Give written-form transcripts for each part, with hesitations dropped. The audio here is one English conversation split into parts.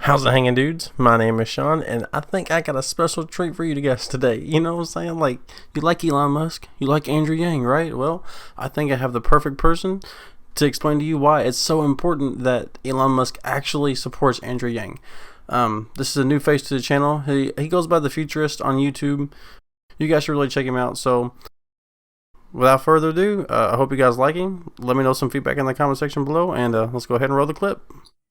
How's it hanging, dudes? My name is Sean, and I think I got a special treat for you guys today. You know what I'm saying? Like, you like Elon Musk, you like Andrew Yang, right? Well, I think I have the perfect person to explain to you why it's so important that Elon Musk actually supports Andrew Yang. This is a new face to the channel. He goes by the Futurist on YouTube. You guys should really check him out. So, without further ado, I hope you guys like him. Let me know some feedback in the comment section below, and let's go ahead and roll the clip.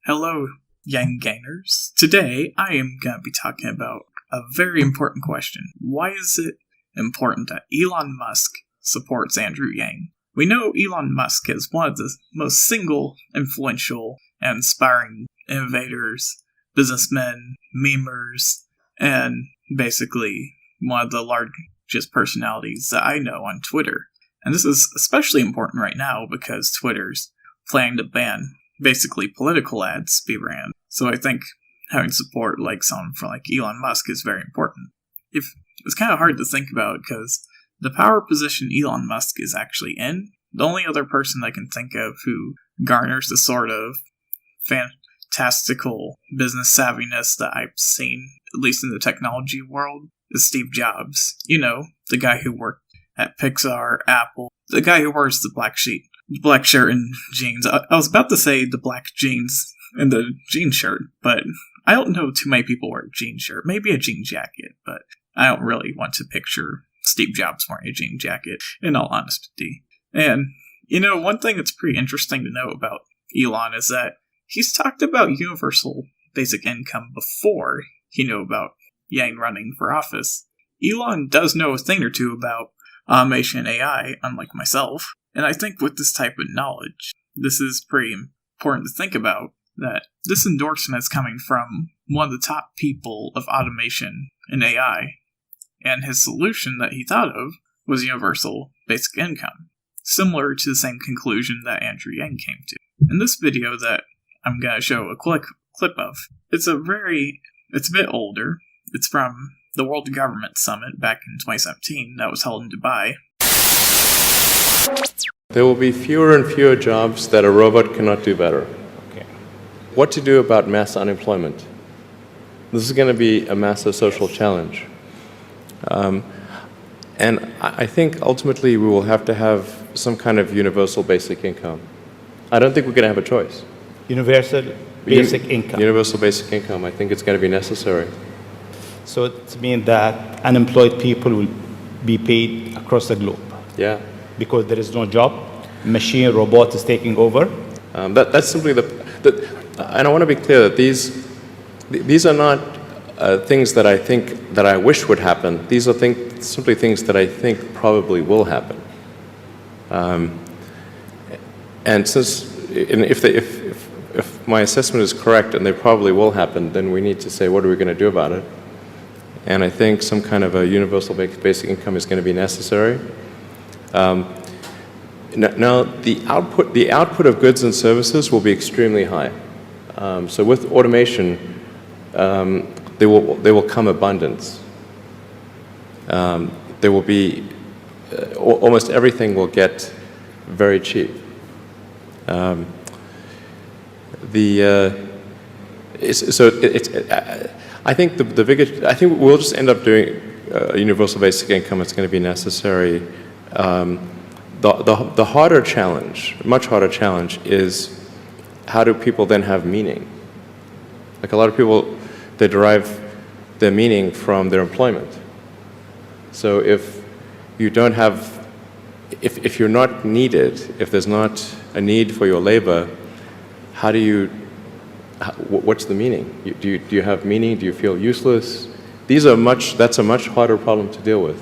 Hello, Yang Gangers. Today, I am going to be talking about a very important question. Why is it important that Elon Musk supports Andrew Yang? We know Elon Musk is one of the most single, influential, and inspiring innovators, businessmen, memers, and basically one of the largest personalities that I know on Twitter. And this is especially important right now because Twitter's planning to ban basically political ads be ran. So I think having support like someone from like Elon Musk is very important. It's kind of hard to think about because the power position Elon Musk is actually in, the only other person I can think of who garners the sort of fantastical business savviness that I've seen, at least in the technology world, is Steve Jobs. You know, the guy who worked at Pixar, Apple, the guy who wears the black shirt and jeans. I was about to say the black jeans and the jean shirt, but I don't know too many people wear a jean shirt. Maybe a jean jacket, but I don't really want to picture Steve Jobs wearing a jean jacket, in all honesty. And, you know, one thing that's pretty interesting to know about Elon is that he's talked about universal basic income before he knew about Yang running for office. Elon does know a thing or two about automation and AI, unlike myself. And I think with this type of knowledge, this is pretty important to think about, that this endorsement is coming from one of the top people of automation and AI, and his solution that he thought of was universal basic income, similar to the same conclusion that Andrew Yang came to. In this video that I'm going to show a clip of, it's a bit older. It's from the World Government Summit back in 2017 that was held in Dubai. There will be fewer and fewer jobs that a robot cannot do better. Okay. What to do about mass unemployment? This is going to be a massive social challenge. And I think ultimately we will have to have some kind of universal basic income. I don't think we're going to have a choice. Universal basic income. Universal basic income. I think it's going to be necessary. So it means that unemployed people will be paid across the globe. Yeah. Because there is no job, machine, robot is taking over. That's simply and I want to be clear that these are not things that I think that I wish would happen. These are simply things that I think probably will happen. And if my assessment is correct and they probably will happen, then we need to say, what are we going to do about it? And I think some kind of a universal basic income is going to be necessary. Now, the output of goods and services will be extremely high. So with automation, there will come abundance. There will be almost everything will get very cheap. I think I think we'll just end up doing a universal basic income. It's going to be necessary. The harder challenge, much harder challenge, is how do people then have meaning? Like a lot of people, they derive their meaning from their employment. So if you don't have, if you're not needed, if there's not a need for your labor, what's the meaning? Do you have meaning? Do you feel useless? That's a much harder problem to deal with.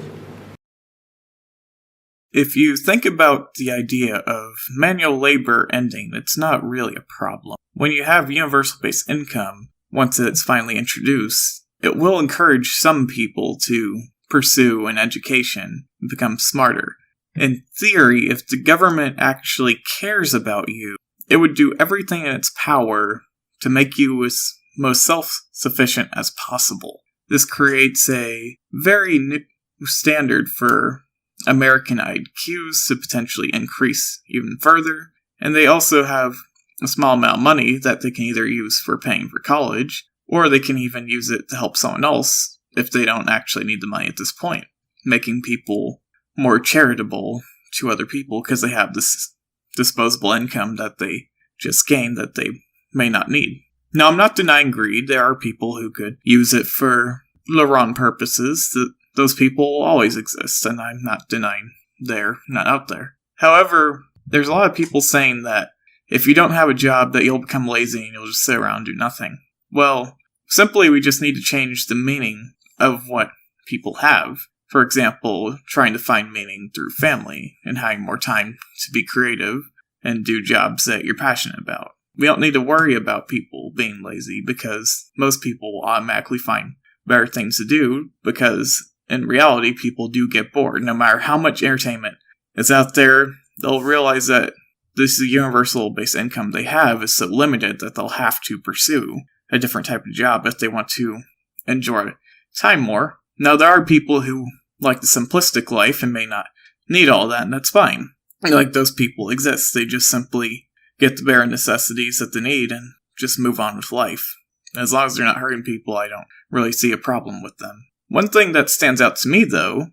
If you think about the idea of manual labor ending, it's not really a problem. When you have universal basic income, once it's finally introduced, it will encourage some people to pursue an education and become smarter. In theory, if the government actually cares about you, it would do everything in its power to make you as most self-sufficient as possible. This creates a very new standard for American IQs to potentially increase even further, and they also have a small amount of money that they can either use for paying for college Or they can even use it to help someone else if they don't actually need the money at this point, making people more charitable to other people because they have this disposable income that they just gained that they may not need. Now, I'm not denying greed. There are people who could use it for the wrong purposes. Those people will always exist, and I'm not denying they're not out there. However, there's a lot of people saying that if you don't have a job, that you'll become lazy and you'll just sit around and do nothing. Well, simply we just need to change the meaning of what people have. For example, trying to find meaning through family and having more time to be creative and do jobs that you're passionate about. We don't need to worry about people being lazy because most people will automatically find better things to do because in reality people do get bored. No matter how much entertainment is out there, they'll realize that this universal base income they have is so limited that they'll have to pursue a different type of job if they want to enjoy time more. Now, there are people who like the simplistic life and may not need all that, and that's fine. Like, those people exist. They just simply get the bare necessities that they need and just move on with life. As long as they're not hurting people, I don't really see a problem with them. One thing that stands out to me, though,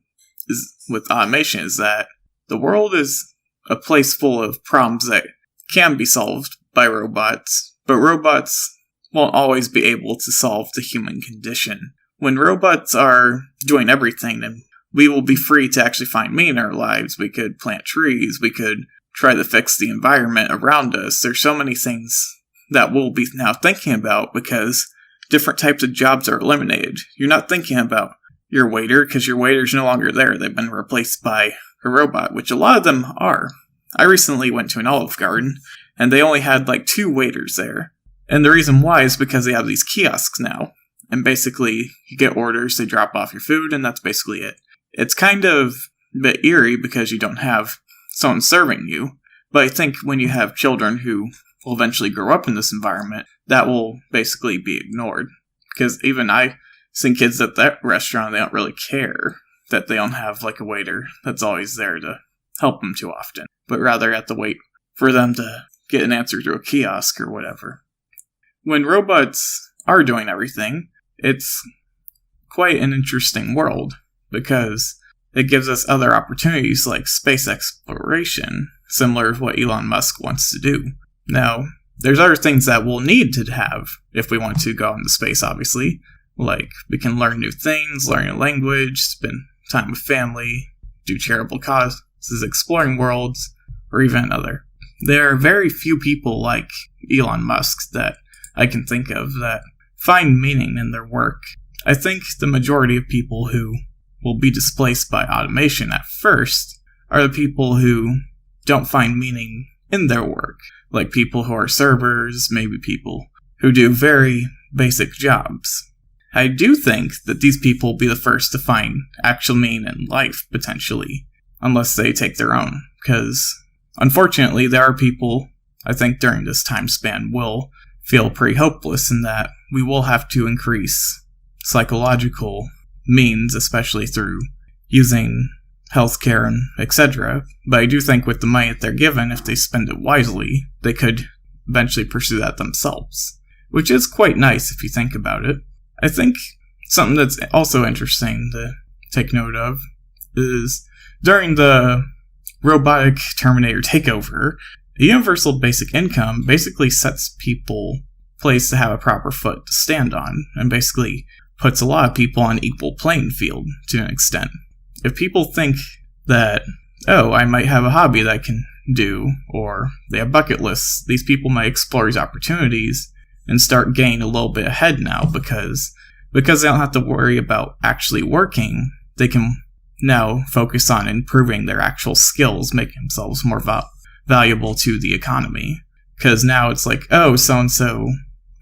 is with automation, is that the world is a place full of problems that can be solved by robots, but robots won't always be able to solve the human condition. When robots are doing everything, then we will be free to actually find meaning in our lives. We could plant trees, we could try to fix the environment around us. There's so many things that we'll be now thinking about because different types of jobs are eliminated. You're not thinking about your waiter because your waiter's no longer there. They've been replaced by a robot, which a lot of them are. I recently went to an Olive Garden and they only had like 2 waiters there. And the reason why is because they have these kiosks now. And basically, you get orders, they drop off your food, and that's basically it. It's kind of a bit eerie because you don't have someone serving you. But I think when you have children who will eventually grow up in this environment, that will basically be ignored. Because even I've seen kids at that restaurant, they don't really care that they don't have like a waiter that's always there to help them too often. But rather have to wait for them to get an answer through a kiosk or whatever. When robots are doing everything, it's quite an interesting world because it gives us other opportunities like space exploration, similar to what Elon Musk wants to do. Now, there's other things that we'll need to have if we want to go into space, obviously. Like, we can learn new things, learn a language, spend time with family, do charitable causes, exploring worlds, or even another. There are very few people like Elon Musk that I can think of that find meaning in their work. I think the majority of people who will be displaced by automation at first are the people who don't find meaning in their work, like people who are servers, maybe people who do very basic jobs. I do think that these people will be the first to find actual meaning in life, potentially, unless they take their own, because unfortunately there are people, I think during this time span, will feel pretty hopeless in that we will have to increase psychological means, especially through using healthcare and etc. But I do think with the money that they're given, if they spend it wisely, they could eventually pursue that themselves, which is quite nice if you think about it. I think something that's also interesting to take note of is during the robotic Terminator takeover, the universal basic income basically sets people place to have a proper foot to stand on, and basically puts a lot of people on equal playing field to an extent. If people think that, oh, I might have a hobby that I can do, or they have bucket lists, these people might explore these opportunities and start getting a little bit ahead now because they don't have to worry about actually working. They can now focus on improving their actual skills, making themselves more valuable to the economy. Because now it's like, oh, so-and-so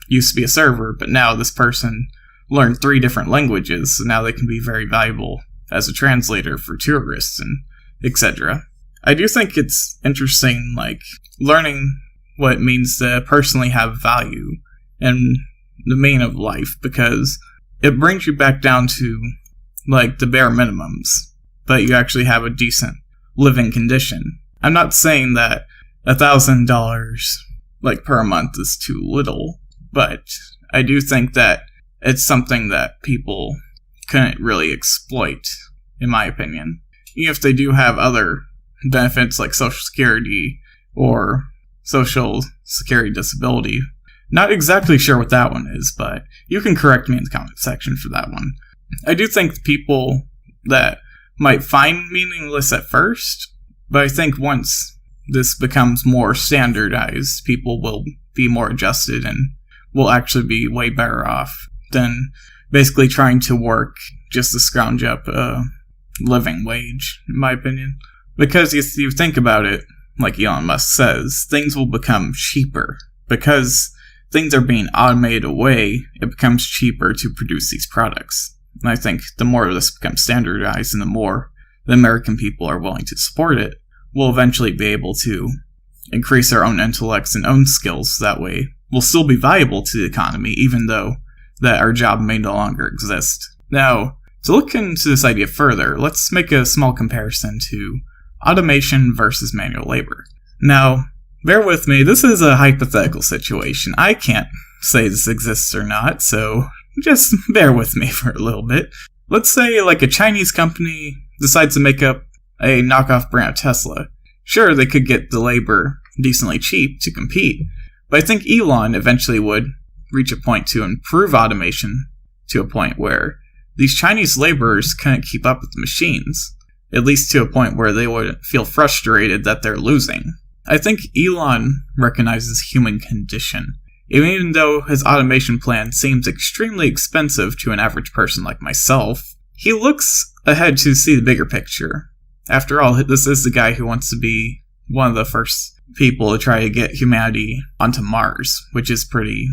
used to be a server, but now this person learned 3 different languages, so now they can be very valuable as a translator for tourists and etc. I do think it's interesting, like, learning what it means to personally have value and the meaning of life, because it brings you back down to, like, the bare minimums, but you actually have a decent living condition. I'm not saying that $1,000, like, per month is too little, but I do think that it's something that people couldn't really exploit, in my opinion. Even if they do have other benefits like Social Security or Social Security Disability. Not exactly sure what that one is, but you can correct me in the comment section for that one. I do think people that might find meaningless at first, but I think once this becomes more standardized, people will be more adjusted and will actually be way better off than basically trying to work just to scrounge up a living wage, in my opinion. Because if you think about it, like Elon Musk says, things will become cheaper. Because things are being automated away, it becomes cheaper to produce these products. And I think the more this becomes standardized and the more the American people are willing to support it, we'll eventually be able to increase our own intellects and own skills. That way, we'll still be valuable to the economy, even though that our job may no longer exist. Now, to look into this idea further, let's make a small comparison to automation versus manual labor. Now, bear with me, this is a hypothetical situation. I can't say this exists or not, so just bear with me for a little bit. Let's say like a Chinese company decides to make up a knockoff brand of Tesla. Sure, they could get the labor decently cheap to compete, but I think Elon eventually would reach a point to improve automation to a point where these Chinese laborers couldn't keep up with the machines, at least to a point where they would feel frustrated that they're losing. I think Elon recognizes human condition. Even though his automation plan seems extremely expensive to an average person like myself, he looks ahead to see the bigger picture. After all, this is the guy who wants to be one of the first people to try to get humanity onto Mars, which is pretty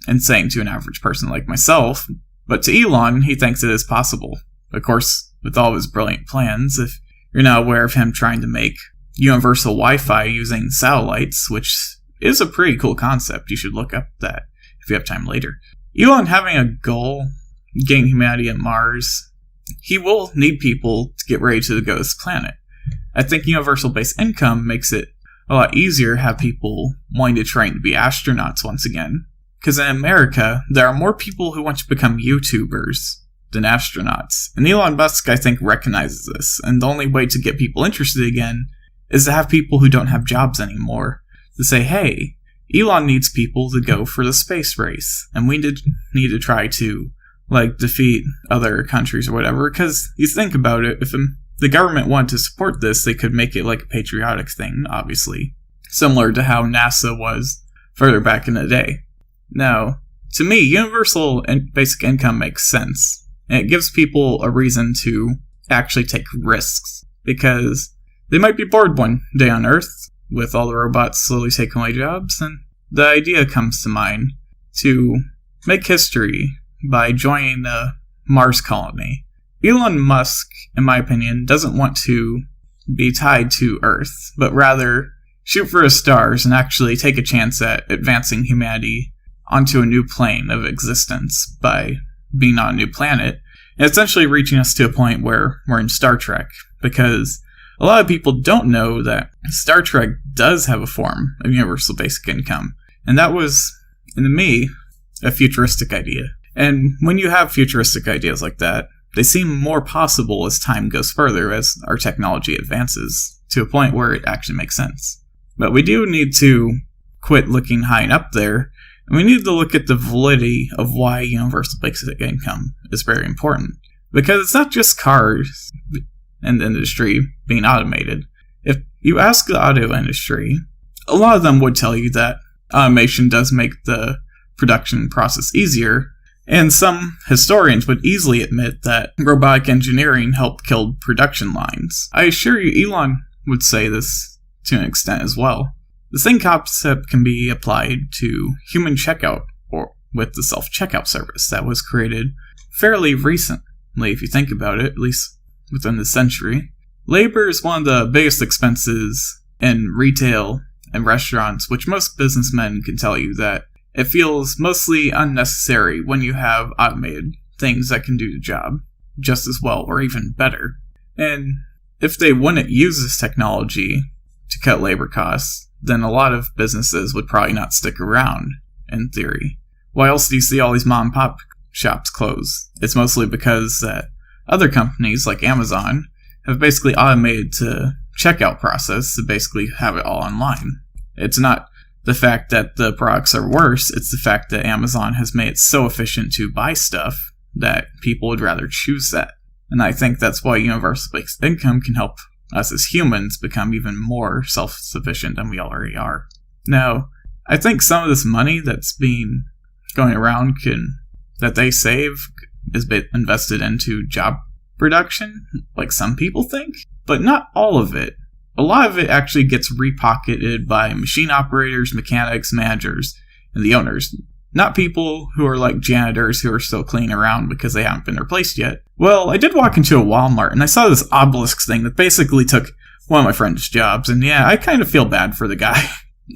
insane to an average person like myself. But to Elon, he thinks it is possible. Of course, with all of his brilliant plans, if you're not aware of him trying to make universal Wi-Fi using satellites, which is a pretty cool concept. You should look up that if you have time later. Elon having a goal, getting humanity at Mars, he will need people to get ready to go to this planet. I think universal basic income makes it a lot easier to have people wanting to train to be astronauts once again. Because in America, there are more people who want to become YouTubers than astronauts. And Elon Musk, I think, recognizes this. And the only way to get people interested again is to have people who don't have jobs anymore to say, hey, Elon needs people to go for the space race. And we need to try to, defeat other countries or whatever. Because you think about it, if the government wanted to support this, they could make it like a patriotic thing, obviously. Similar to how NASA was further back in the day. Now, to me, universal basic income makes sense. And it gives people a reason to actually take risks. Because they might be bored one day on Earth with all the robots slowly taking away jobs. And the idea comes to mind to make history by joining a Mars colony. Elon Musk, in my opinion, doesn't want to be tied to Earth, but rather shoot for the stars and actually take a chance at advancing humanity onto a new plane of existence by being on a new planet, and essentially reaching us to a point where we're in Star Trek, because a lot of people don't know that Star Trek does have a form of universal basic income, and that was, to me, a futuristic idea. And when you have futuristic ideas like that, they seem more possible as time goes further, as our technology advances, to a point where it actually makes sense. But we do need to quit looking high and up there, and we need to look at the validity of why universal basic income is very important. Because it's not just cars in the industry being automated. If you ask the auto industry, a lot of them would tell you that automation does make the production process easier, and some historians would easily admit that robotic engineering helped kill production lines. I assure you, Elon would say this to an extent as well. The same concept can be applied to human checkout, or with the self-checkout service that was created fairly recently, if you think about it, at least within the century. Labor is one of the biggest expenses in retail and restaurants, which most businessmen can tell you that it feels mostly unnecessary when you have automated things that can do the job just as well or even better. And if they wouldn't use this technology to cut labor costs, then a lot of businesses would probably not stick around, in theory. why else do you see all these mom and pop shops close? It's mostly because that other companies like Amazon have basically automated the checkout process to basically have it all online. It's not the fact that the products are worse, it's the fact that Amazon has made it so efficient to buy stuff that people would rather choose that. And I think that's why universal basic income can help us as humans become even more self-sufficient than we already are. Now, I think some of this money that's been going around that they save is invested into job production, like some people think, but not all of it. A lot of it actually gets repocketed by machine operators, mechanics, managers, and the owners. Not people who are like janitors who are still cleaning around because they haven't been replaced yet. Well, I did walk into a Walmart and I saw this obelisk thing that basically took one of my friend's jobs, and yeah, I kind of feel bad for the guy.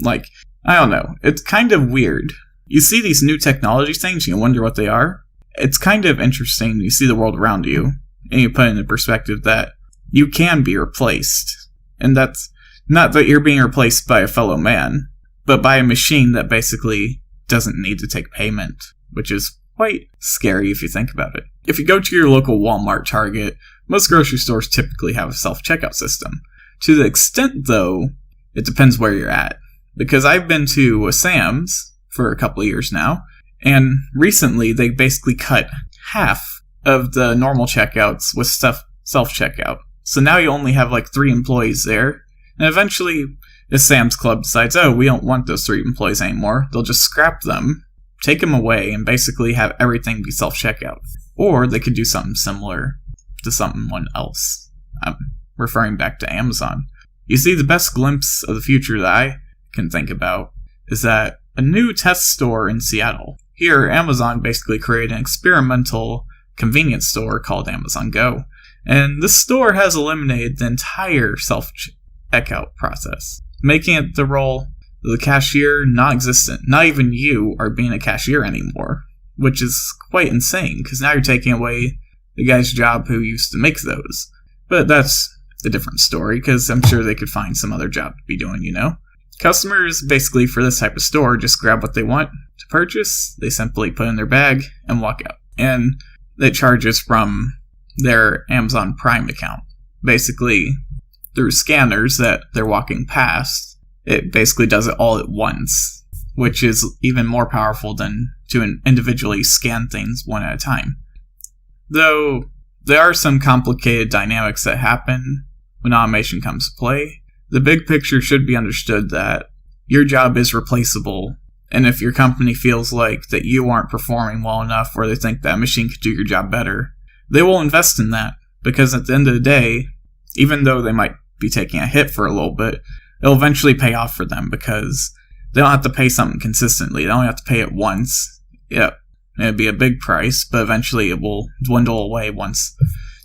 Like, I don't know, it's kind of weird. You see these new technology things, you wonder what they are. It's kind of interesting. You see the world around you, and you put it in perspective that you can be replaced. And that's not that you're being replaced by a fellow man, but by a machine that basically doesn't need to take payment, which is quite scary if you think about it. If you go to your local Walmart, Target, most grocery stores typically have a self-checkout system. To the extent, though, it depends where you're at. Because I've been to a Sam's for a couple of years now, and recently they basically cut half of the normal checkouts with self-checkout. So now you only have like 3 employees there, and eventually the Sam's Club decides, oh, we don't want those 3 employees anymore. They'll just scrap them, take them away, and basically have everything be self-checkout. Or they could do something similar to someone else. I'm referring back to Amazon. You see, the best glimpse of the future that I can think about is that a new test store in Seattle. Here, Amazon basically created an experimental convenience store called Amazon Go. And this store has eliminated the entire self-checkout process, making it the role of the cashier non-existent. Not even you are being a cashier anymore, which is quite insane, because now you're taking away the guy's job who used to make those. But that's a different story, because I'm sure they could find some other job to be doing, you know? Customers, basically, for this type of store, just grab what they want to purchase, they simply put in their bag, and walk out. And it charges from their Amazon Prime account. Basically, through scanners that they're walking past, it basically does it all at once, which is even more powerful than to individually scan things one at a time. Though, there are some complicated dynamics that happen when automation comes to play. The big picture should be understood that your job is replaceable, and if your company feels like that you aren't performing well enough or they think that machine could do your job better, they will invest in that, because at the end of the day, even though they might be taking a hit for a little bit, it'll eventually pay off for them, because they don't have to pay something consistently. They only have to pay it once. Yeah, it'd be a big price, but eventually it will dwindle away once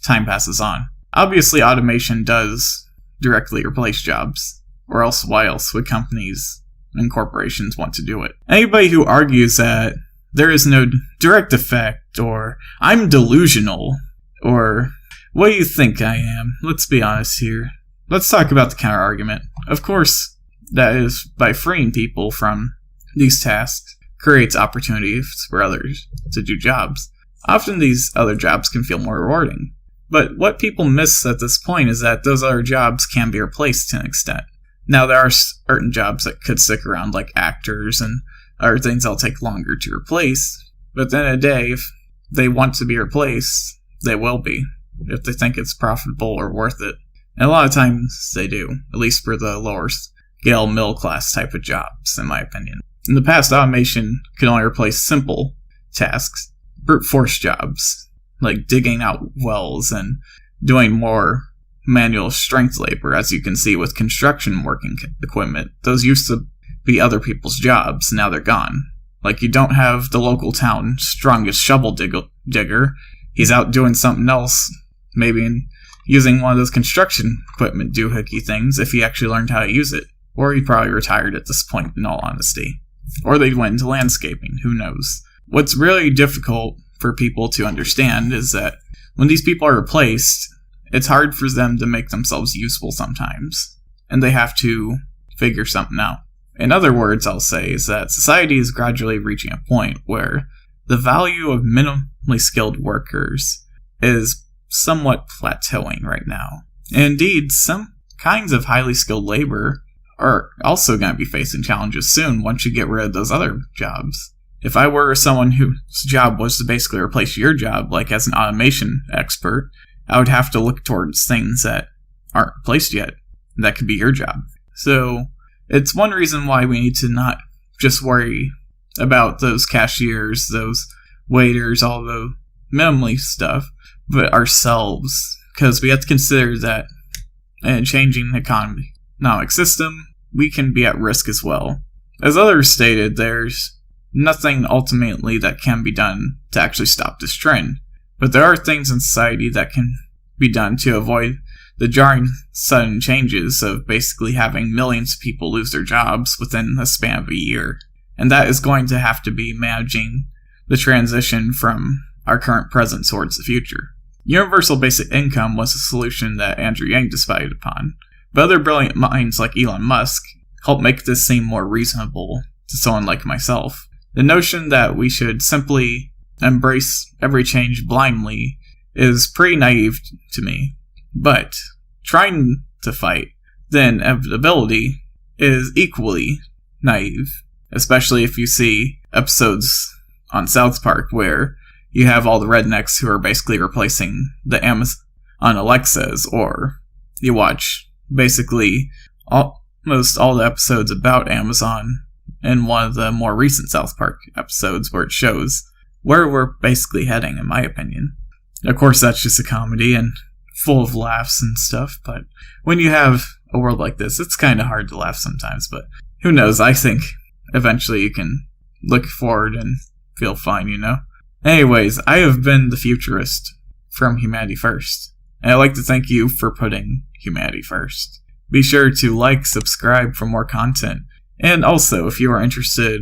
time passes on. Obviously, automation does directly replace jobs, or else why else would companies and corporations want to do it? Anybody who argues that there is no direct effect, or I'm delusional, or what do you think I am? Let's be honest here. Let's talk about the counter-argument. Of course, that is by freeing people from these tasks creates opportunities for others to do jobs. Often these other jobs can feel more rewarding. But what people miss at this point is that those other jobs can be replaced to an extent. Now, there are certain jobs that could stick around, like actors, and other things that'll take longer to replace. But at the end of the day, if they want to be replaced, they will be, if they think it's profitable or worth it. And a lot of times they do, at least for the lower scale middle class type of jobs, in my opinion. In the past, automation could only replace simple tasks, brute force jobs, like digging out wells and doing more manual strength labor, as you can see with construction working equipment. Those used to be other people's jobs, now they're gone. Like, you don't have the local town strongest shovel digger. He's out doing something else, maybe using one of those construction equipment doohickey things if he actually learned how to use it. Or he probably retired at this point, in all honesty. Or they went into landscaping, who knows. What's really difficult for people to understand is that when these people are replaced, it's hard for them to make themselves useful sometimes, and they have to figure something out. In other words, I'll say is that society is gradually reaching a point where the value of minimally skilled workers is somewhat plateauing right now. And indeed, some kinds of highly skilled labor are also going to be facing challenges soon once you get rid of those other jobs. If I were someone whose job was to basically replace your job, like as an automation expert, I would have to look towards things that aren't replaced yet. That could be your job. So it's one reason why we need to not just worry about those cashiers, those waiters, all the minimally stuff, but ourselves. Because we have to consider that in a changing economic system, we can be at risk as well. As others stated, there's nothing ultimately that can be done to actually stop this trend. But there are things in society that can be done to avoid the jarring sudden changes of basically having millions of people lose their jobs within the span of a year. And that is going to have to be managing the transition from our current present towards the future. Universal basic income was a solution that Andrew Yang decided upon, but other brilliant minds like Elon Musk helped make this seem more reasonable to someone like myself. The notion that we should simply embrace every change blindly is pretty naive to me, but trying to fight the inevitability is equally naive, especially if you see episodes on South Park where you have all the rednecks who are basically replacing the Amazon Alexas, or you watch basically almost all the episodes about Amazon in one of the more recent South Park episodes where it shows where we're basically heading, in my opinion. Of course, that's just a comedy and full of laughs and stuff, but when you have a world like this, it's kind of hard to laugh sometimes, but who knows, I think eventually you can look forward and feel fine, you know? Anyways, I have been the futurist from Humanity First, and I'd like to thank you for putting humanity first. Be sure to like, subscribe for more content, and also, if you are interested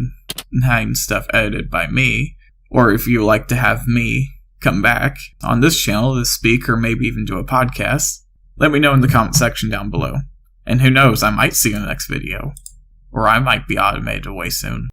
in having stuff edited by me, or if you would like to have me come back on this channel to speak or maybe even do a podcast, let me know in the comment section down below. And who knows, I might see you in the next video. Or I might be automated away soon.